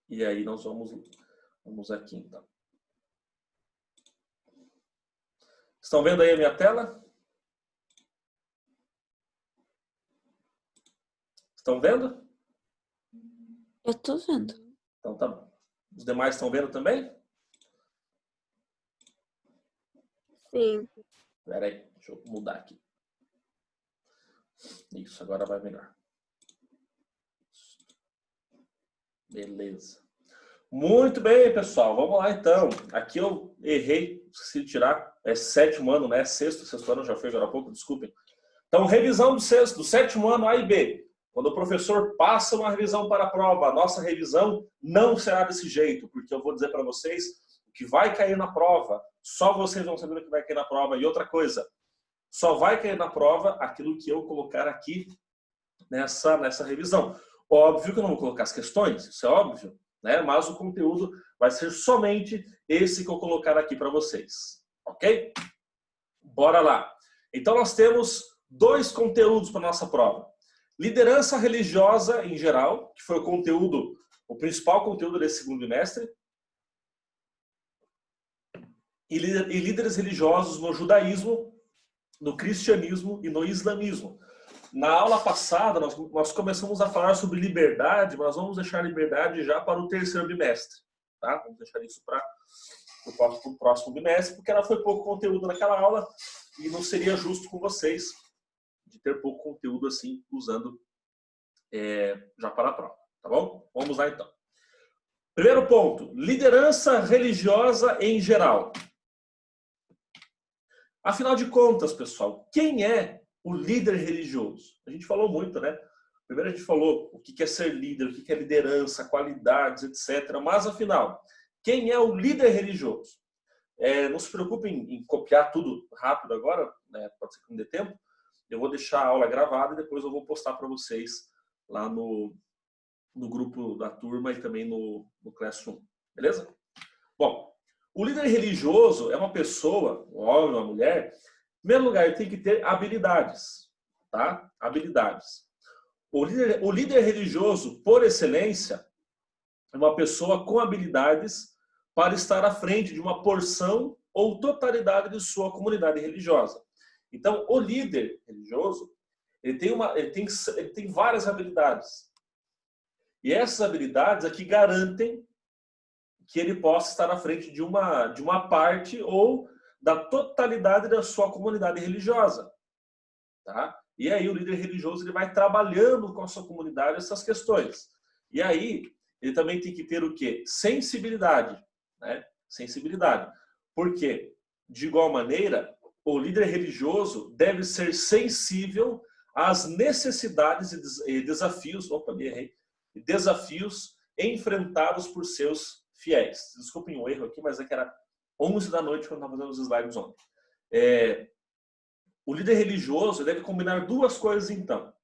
E aí nós vamos aqui então. Estão vendo aí a minha tela? Estão vendo? Eu tô vendo. Então tá bom. Os demais estão vendo também? Sim. Espera aí, deixa eu mudar aqui. Isso, agora vai melhor. Beleza. Muito bem, pessoal. Vamos lá, então. Aqui eu errei, esqueci de tirar. É sétimo ano, né? Sexto ano já foi agora há pouco, desculpem. Então, revisão do sétimo ano A e B. Quando o professor passa uma revisão para a prova, a nossa revisão não será desse jeito, porque eu vou dizer para vocês o que vai cair na prova. Só vocês vão saber o que vai cair na prova. E outra coisa, só vai cair na prova aquilo que eu colocar aqui nessa revisão. Óbvio que eu não vou colocar as questões, isso é óbvio, né? Mas o conteúdo vai ser somente esse que eu colocar aqui para vocês. Ok? Bora lá. Então nós temos 2 conteúdos para nossa prova. Liderança religiosa em geral, que foi o principal conteúdo desse segundo bimestre. E líderes religiosos no judaísmo, no cristianismo e no islamismo. Na aula passada, nós começamos a falar sobre liberdade, mas vamos deixar a liberdade já para o terceiro bimestre. Tá? Vamos deixar isso para o próximo bimestre, porque ela foi pouco conteúdo naquela aula e não seria justo com vocês de ter pouco conteúdo assim, usando já para a prova. Tá bom? Vamos lá então. Primeiro ponto, liderança religiosa em geral. Afinal de contas, pessoal, quem é o líder religioso? A gente falou muito, né? Primeiro a gente falou o que é ser líder, o que é liderança, qualidades, etc. Mas, afinal, quem é o líder religioso? Não se preocupem em copiar tudo rápido agora, né? Pode ser que não dê tempo. Eu vou deixar a aula gravada e depois eu vou postar para vocês lá no grupo da turma e também no Classroom. Beleza? Bom, o líder religioso é uma pessoa, um homem, uma mulher. Em primeiro lugar, ele tem que ter habilidades, tá? Habilidades. O líder religioso, por excelência, é uma pessoa com habilidades para estar à frente de uma porção ou totalidade de sua comunidade religiosa. Então, o líder religioso, ele tem várias habilidades. E essas habilidades aqui garantem que ele possa estar à frente de uma parte ou da totalidade da sua comunidade religiosa. Tá? E aí o líder religioso ele vai trabalhando com a sua comunidade essas questões. E aí ele também tem que ter o quê? Sensibilidade. Né? Sensibilidade. Por quê? De igual maneira, o líder religioso deve ser sensível às necessidades e desafios, desafios enfrentados por seus fiéis. Desculpem o erro aqui, mas é que era 11 da noite quando eu estava fazendo os slides ontem. O líder religioso deve combinar 2 coisas, então.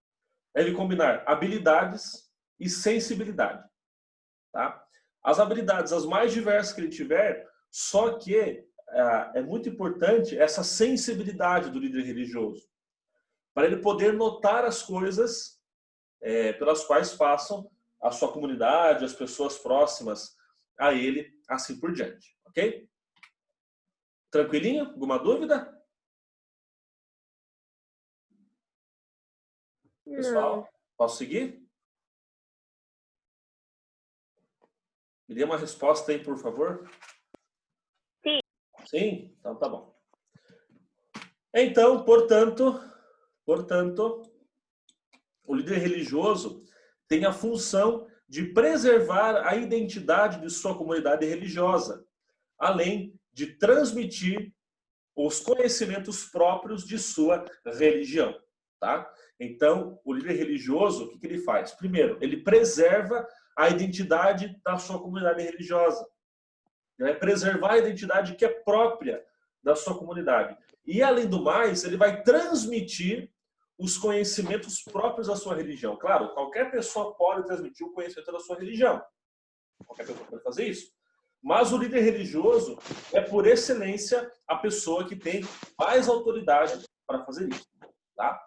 Deve combinar habilidades e sensibilidade. Tá? As habilidades, as mais diversas que ele tiver, só que é muito importante essa sensibilidade do líder religioso. Para ele poder notar as coisas pelas quais passam a sua comunidade, as pessoas próximas a ele, assim por diante. Ok? Tranquilinho? Alguma dúvida? Pessoal, Não. posso seguir? Me dê uma resposta aí, por favor. Sim. Sim? Então tá bom. Então, portanto, o líder religioso tem a função de preservar a identidade de sua comunidade religiosa, além de transmitir os conhecimentos próprios de sua religião. Tá? Então, o líder religioso, o que ele faz? Primeiro, ele preserva a identidade da sua comunidade religiosa. Ele vai preservar a identidade que é própria da sua comunidade. E, além do mais, ele vai transmitir os conhecimentos próprios da sua religião. Claro, qualquer pessoa pode transmitir o conhecimento da sua religião. Qualquer pessoa pode fazer isso. Mas o líder religioso é, por excelência, a pessoa que tem mais autoridade para fazer isso. Tá?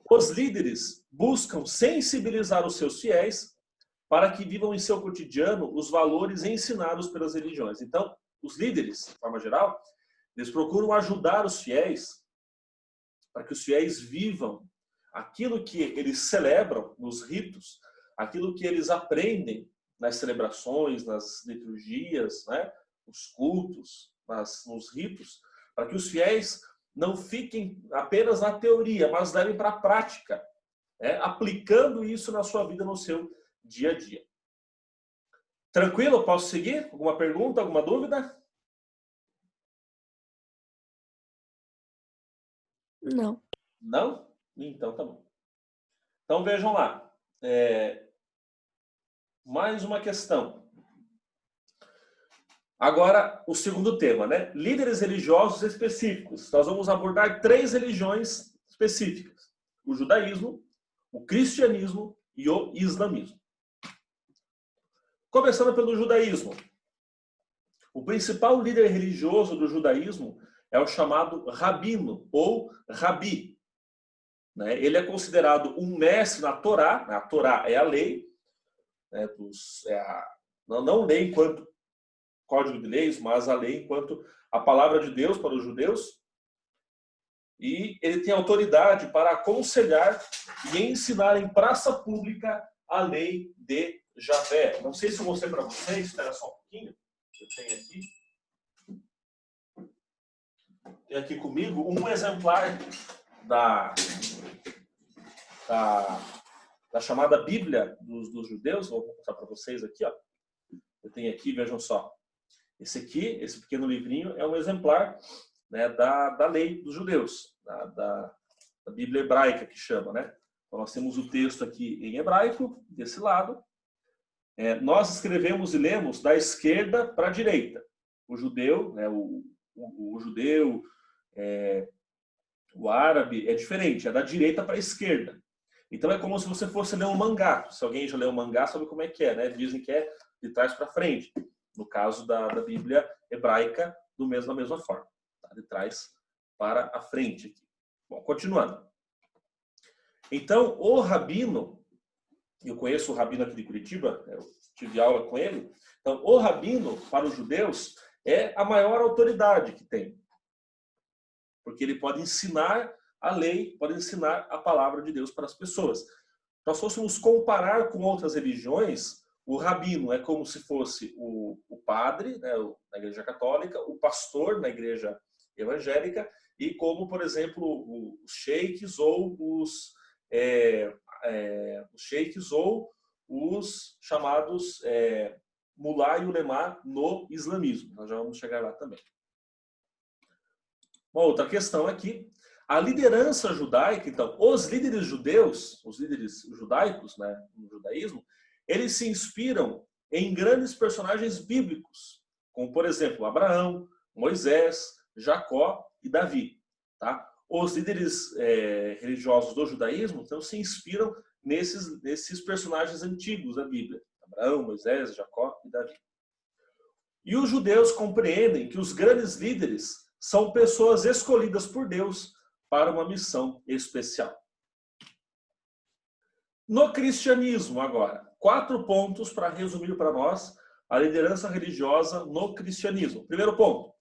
Os líderes buscam sensibilizar os seus fiéis para que vivam em seu cotidiano os valores ensinados pelas religiões. Então, os líderes, de forma geral, eles procuram ajudar os fiéis para que os fiéis vivam aquilo que eles celebram nos ritos, aquilo que eles aprendem nas celebrações, nas liturgias, né, nos cultos, nos ritos, para que os fiéis não fiquem apenas na teoria, mas levem para a prática, aplicando isso na sua vida, no seu dia a dia. Tranquilo? Posso seguir? Alguma pergunta, alguma dúvida? Não. Não? Então tá bom. Então vejam lá. Mais uma questão. Agora, o segundo tema, né? Líderes religiosos específicos. Nós vamos abordar 3 religiões específicas: o judaísmo, o cristianismo e o islamismo. Começando pelo judaísmo. O principal líder religioso do judaísmo é o chamado rabino ou rabi. Ele é considerado um mestre na Torá. A Torá é a lei, não lei enquanto código de leis, mas a lei enquanto a palavra de Deus para os judeus. E ele tem autoridade para aconselhar e ensinar em praça pública a lei de Javé. Não sei se eu mostrei para vocês, espera só um pouquinho. Eu tenho aqui comigo um exemplar da chamada Bíblia dos judeus. Vou mostrar para vocês aqui, ó. Eu tenho aqui, vejam só. Esse pequeno livrinho é um exemplar, né, da lei dos judeus, da Bíblia hebraica, que chama, né? Então nós temos o texto aqui em hebraico, desse lado. Nós escrevemos e lemos da esquerda para a direita. O judeu, né, o judeu, o árabe é diferente, é da direita para a esquerda. Então é como se você fosse ler um mangá. Se alguém já leu um mangá, sabe como é que é, né? Dizem que é de trás para frente. No caso da Bíblia hebraica, da mesma forma. Tá? De trás para a frente. Bom, continuando. Então, o rabino, eu conheço o rabino aqui de Curitiba, eu tive aula com ele. Então, o rabino, para os judeus, é a maior autoridade que tem. Porque ele pode ensinar a lei, pode ensinar a palavra de Deus para as pessoas. Se nós fôssemos comparar com outras religiões, o rabino é como se fosse o padre, né, na igreja católica, o pastor na igreja evangélica, e como, por exemplo, os sheiks ou os chamados mulá e ulemá no islamismo. Nós já vamos chegar lá também. Uma outra questão aqui. A liderança judaica, então, os líderes judeus, os líderes judaicos, né, no judaísmo, eles se inspiram em grandes personagens bíblicos, como, por exemplo, Abraão, Moisés, Jacó e Davi. Tá? Os líderes religiosos do judaísmo, então, se inspiram nesses personagens antigos da Bíblia. Abraão, Moisés, Jacó e Davi. E os judeus compreendem que os grandes líderes são pessoas escolhidas por Deus para uma missão especial. No cristianismo, agora, 4 pontos para resumir para nós a liderança religiosa no cristianismo. Primeiro ponto: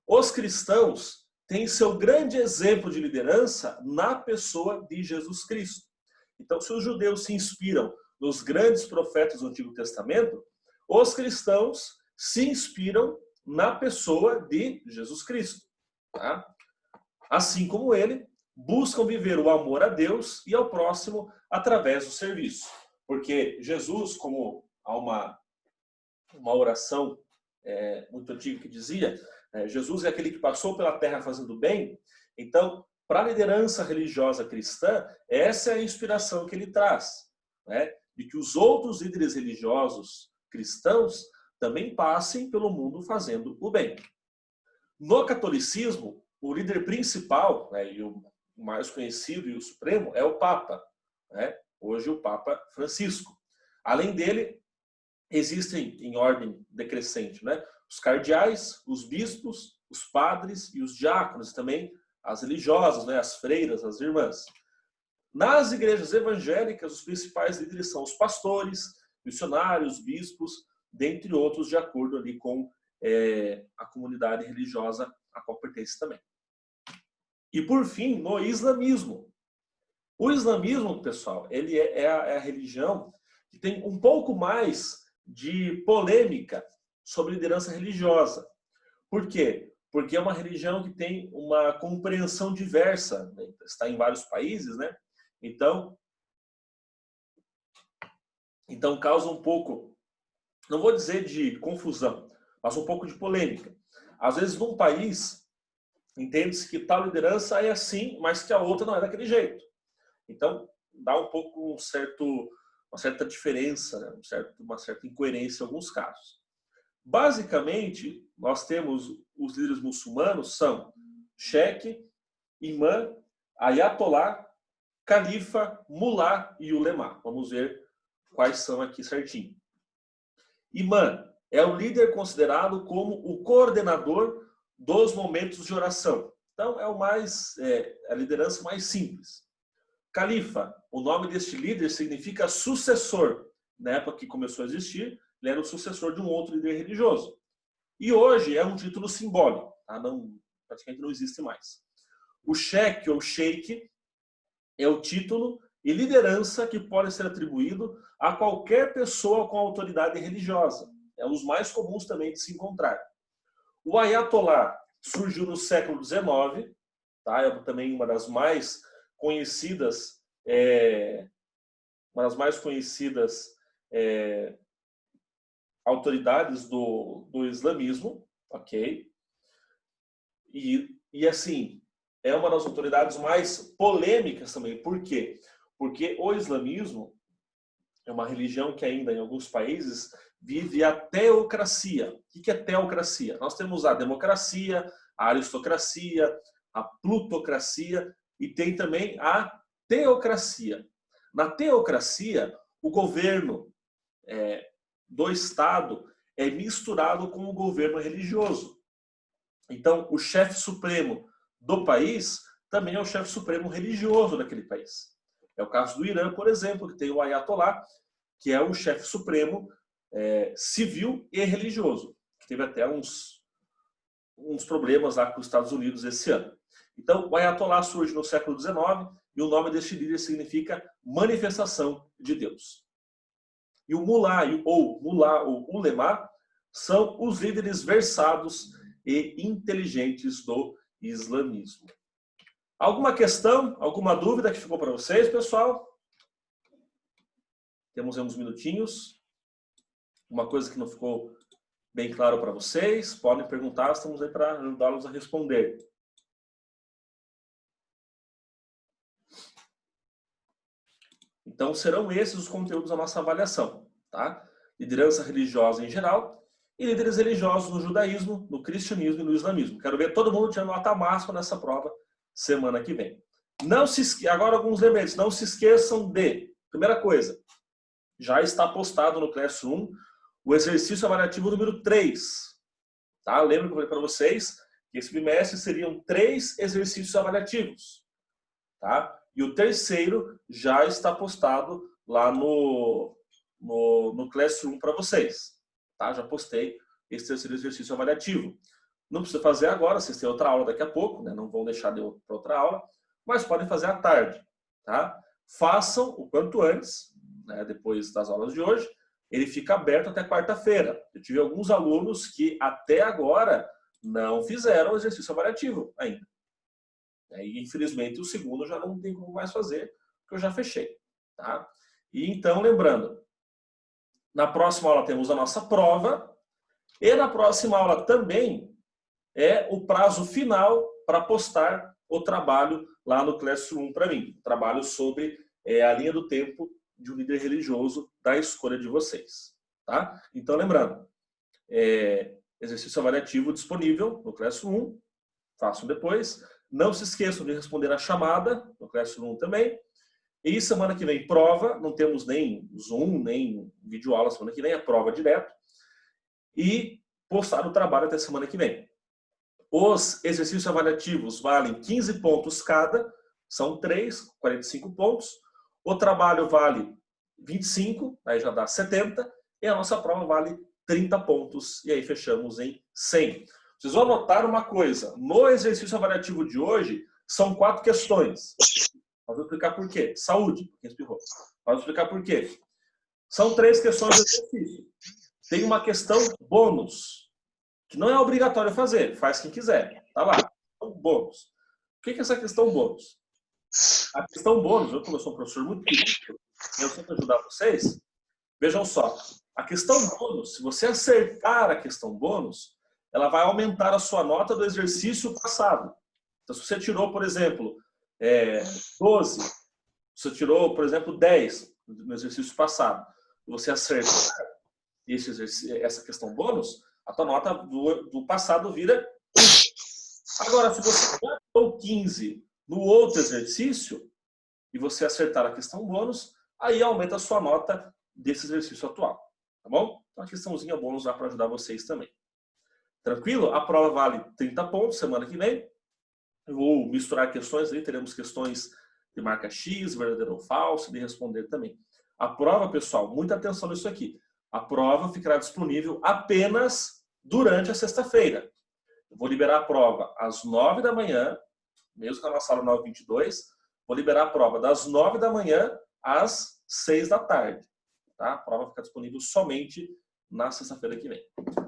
os cristãos têm seu grande exemplo de liderança na pessoa de Jesus Cristo. Então, se os judeus se inspiram nos grandes profetas do Antigo Testamento, os cristãos se inspiram na pessoa de Jesus Cristo. Tá? Assim como ele, buscam viver o amor a Deus e ao próximo através do serviço. Porque Jesus, como há uma oração muito antiga que dizia, Jesus é aquele que passou pela terra fazendo bem. Então, para a liderança religiosa cristã, essa é a inspiração que ele traz, né? De que os outros líderes religiosos cristãos também passem pelo mundo fazendo o bem. No catolicismo, o líder principal, né, e o mais conhecido e o supremo é o Papa, né? Hoje o Papa Francisco. Além dele, existem em ordem decrescente, né, os cardeais, os bispos, os padres e os diáconos, também as religiosas, né, as freiras, as irmãs. Nas igrejas evangélicas, os principais líderes são os pastores, missionários, bispos, dentre outros, de acordo ali com a comunidade religiosa a qual pertence também. E por fim, no islamismo. O islamismo, pessoal, ele é a religião que tem um pouco mais de polêmica sobre liderança religiosa. Por quê? Porque é uma religião que tem uma compreensão diversa, né? Está em vários países, né? Então causa um pouco, não vou dizer de confusão, mas um pouco de polêmica. Às vezes, num país, entende-se que tal liderança é assim, mas que a outra não é daquele jeito. Então, dá um pouco uma certa diferença, né? Uma certa incoerência em alguns casos. Basicamente, nós temos os líderes muçulmanos, são cheque, imã, ayatolá, califa, mulá e ulema. Vamos ver quais são aqui certinho. Imã é o líder considerado como o coordenador dos momentos de oração. Então, é a liderança mais simples. Califa, o nome deste líder significa sucessor. Na época que começou a existir, ele era o sucessor de um outro líder religioso. E hoje é um título simbólico, tá? Praticamente não existe mais. O cheque ou sheik é o título e liderança que pode ser atribuído a qualquer pessoa com autoridade religiosa. É um dos mais comuns também de se encontrar. O ayatolá surgiu no século XIX, tá? É também uma das mais conhecidas, autoridades do islamismo, ok? E assim, é uma das autoridades mais polêmicas também. Por quê? Porque o islamismo é uma religião que ainda em alguns países vive a teocracia. O que é teocracia? Nós temos a democracia, a aristocracia, a plutocracia e tem também a teocracia. Na teocracia, o governo do Estado é misturado com o governo religioso. Então, o chefe supremo do país também é o chefe supremo religioso daquele país. É o caso do Irã, por exemplo, que tem o Ayatollah, que é o chefe supremo civil e religioso. Que teve até uns problemas lá com os Estados Unidos esse ano. Então, o Ayatollah surge no século XIX e o nome deste líder significa manifestação de Deus. E o mulá ou ulema são os líderes versados e inteligentes do islamismo. Alguma questão, alguma dúvida que ficou para vocês, pessoal? Temos uns minutinhos. Uma coisa que não ficou bem claro para vocês, podem perguntar, estamos aí para ajudá-los a responder. Então, serão esses os conteúdos da nossa avaliação, tá? Liderança religiosa em geral e líderes religiosos no judaísmo, no cristianismo e no islamismo. Quero ver todo mundo tirando nota máxima nessa prova semana que vem. Agora alguns lembretes, não se esqueçam de, primeira coisa, já está postado no Classroom o exercício avaliativo número 3. Tá? Lembra que eu falei para vocês que esse bimestre seriam 3 exercícios avaliativos. Tá? E o terceiro já está postado lá no Classroom para vocês. Tá? Já postei esse terceiro exercício avaliativo. Não precisa fazer agora, vocês têm outra aula daqui a pouco, né? Não vão deixar para outra aula, mas podem fazer à tarde. Tá? Façam o quanto antes, né? Depois das aulas de hoje. Ele fica aberto até quarta-feira. Eu tive alguns alunos que até agora não fizeram o exercício avaliativo ainda. E, infelizmente, o segundo já não tem como mais fazer, porque eu já fechei. Tá? E então, lembrando, na próxima aula temos a nossa prova, e na próxima aula também é o prazo final para postar o trabalho lá no Classroom para mim. Trabalho sobre a linha do tempo de um líder religioso da escolha de vocês. Tá? Então, lembrando, exercício avaliativo disponível no Classroom, façam depois. Não se esqueçam de responder a chamada no Classroom também. E semana que vem, prova. Não temos nem Zoom, nem videoaula semana que vem, é prova direto. E postar o trabalho até semana que vem. Os exercícios avaliativos valem 15 pontos cada. São 3, 45 pontos. O trabalho vale 25, aí já dá 70, e a nossa prova vale 30 pontos, e aí fechamos em 100. Vocês vão anotar uma coisa, no exercício avaliativo de hoje, são 4 questões. Vamos explicar por quê. Saúde, quem espirrou. Vamos explicar por quê. São 3 questões do exercício. Tem uma questão bônus, que não é obrigatório fazer, faz quem quiser. Tá lá, então, bônus. O que é essa questão bônus? A questão bônus, eu como eu sou um professor muito querido, eu sempre ajudar vocês, vejam só, a questão bônus, se você acertar a questão bônus, ela vai aumentar a sua nota do exercício passado. Então, se você tirou, por exemplo, 12, você tirou, por exemplo, 10 no exercício passado, e você acertar essa questão bônus, a tua nota do passado vira 15. Agora, se você já tirou 15 no outro exercício, e você acertar a questão bônus, aí aumenta a sua nota desse exercício atual. Tá bom? Então, a questãozinha bônus dá para ajudar vocês também. Tranquilo? A prova vale 30 pontos semana que vem. Eu vou misturar questões aí, teremos questões de marca X, verdadeiro ou falso, de responder também. A prova, pessoal, muita atenção nisso aqui. A prova ficará disponível apenas durante a sexta-feira. Eu vou liberar a prova às 9 da manhã, mesmo com a nossa aula 9h22, vou liberar a prova das 9 da manhã às 6 da tarde. Tá? A prova fica disponível somente na sexta-feira que vem.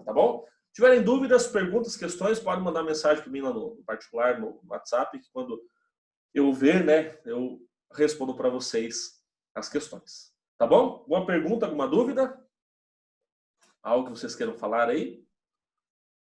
Tá bom? Se tiverem dúvidas, perguntas, questões, podem mandar mensagem para mim lá no particular, no WhatsApp, que quando eu ver, né, eu respondo para vocês as questões. Tá bom? Alguma pergunta, alguma dúvida? Algo que vocês queiram falar aí?